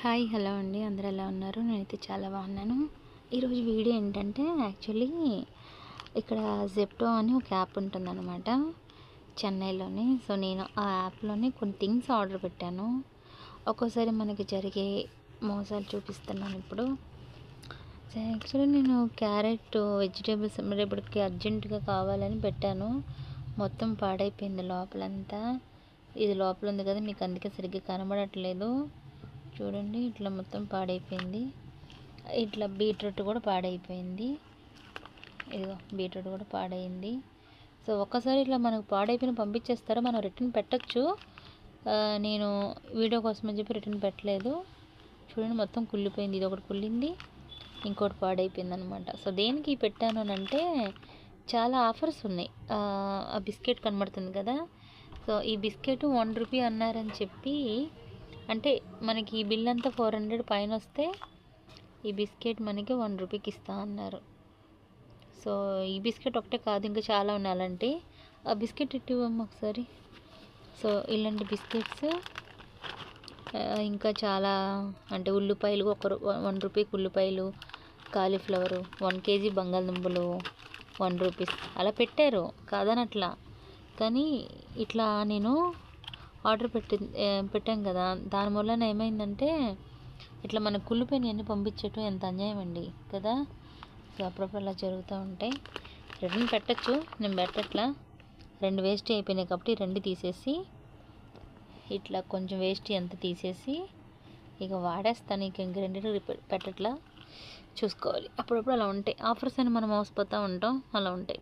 Hi hello అండి, అందరూ ఎలా ఉన్నారు? నేనైతే చాలా బాగున్నాను. ఈరోజు వీడియో ఏంటంటే యాక్చువల్లీ ఇక్కడ జెప్టో అని ఒక యాప్ ఉంటుందన్నమాట చెన్నైలోని. సో నేను ఆ యాప్లోని కొన్ని థింగ్స్ ఆర్డర్ పెట్టాను. ఒక్కోసారి మనకి జరిగే మోసాలు చూపిస్తున్నాను ఇప్పుడు. సో యాక్చువల్లీ నేను క్యారెట్ వెజిటేబుల్స్ రేపటికి అర్జెంటుగా కావాలని పెట్టాను. మొత్తం పాడైపోయింది లోపలంతా. ఇది లోపల ఉంది కదా, మీకు అందుకే సరిగ్గా కనబడట్లేదు. చూడండి, ఇట్లా మొత్తం పాడైపోయింది. ఇట్లా బీట్రూట్ కూడా పాడైపోయింది. ఇదిగో బీట్రూట్ కూడా పాడైంది. సో ఒక్కసారి ఇట్లా మనకు పాడైపోయిన పంపించేస్తారు, మనం రిటర్న్ పెట్టచ్చు. నేను వీడియో కోసం అని చెప్పి రిటర్న్ పెట్టలేదు. చూడండి, మొత్తం కుళ్ళిపోయింది. ఇది ఒకటి కుళ్ళింది, ఇంకోటి పాడైపోయింది అనమాట. సో దేనికి పెట్టాను అని అంటే, చాలా ఆఫర్స్ ఉన్నాయి. ఆ బిస్కెట్ కనబడుతుంది కదా, సో ఈ బిస్కెట్ 1 రూపీ అన్నారని చెప్పి, అంటే మనకి ఈ బిల్ అంతా 400 పైన వస్తే ఈ బిస్కెట్ మనకి 1 రూపీకి ఇస్తా అన్నారు. సో ఈ బిస్కెట్ ఒకటే కాదు, ఇంకా చాలా ఉన్నాయి అలాంటి. ఆ బిస్కెట్ ఇవ్వమ్మ ఒకసారి. సో ఇలాంటి బిస్కెట్స్ ఇంకా చాలా, అంటే ఉల్లిపాయలు 1 రూపీకి ఉల్లిపాయలు, కాలీఫ్లవరు, 1 కేజీ బంగాళదుంపలు 1 రూపీస్ అలా పెట్టారు, కాదనట్లా. కానీ ఇట్లా నేను ఆర్డర్ పెట్టాం కదా, దాని వలన ఏమైందంటే ఇట్లా మన కుళ్ళిపోయినవన్నీ పంపించటం ఎంత అన్యాయం అండి కదా. సో అప్పుడప్పుడు అలా జరుగుతూ ఉంటాయి. రిటర్న్ పెట్టచ్చు, నేను పెట్టట్లా. 2 వేస్ట్ అయిపోయినాయి కాబట్టి 2 తీసేసి, ఇట్లా కొంచెం వేస్ట్ ఎంత తీసేసి ఇక వాడేస్తాను. ఇంక 2 పెట్టట్లా. చూసుకోవాలి, అప్పుడప్పుడు అలా ఉంటాయి ఆఫర్స్ అని మనం మోసపోతూ ఉంటాం, అలా ఉంటాయి.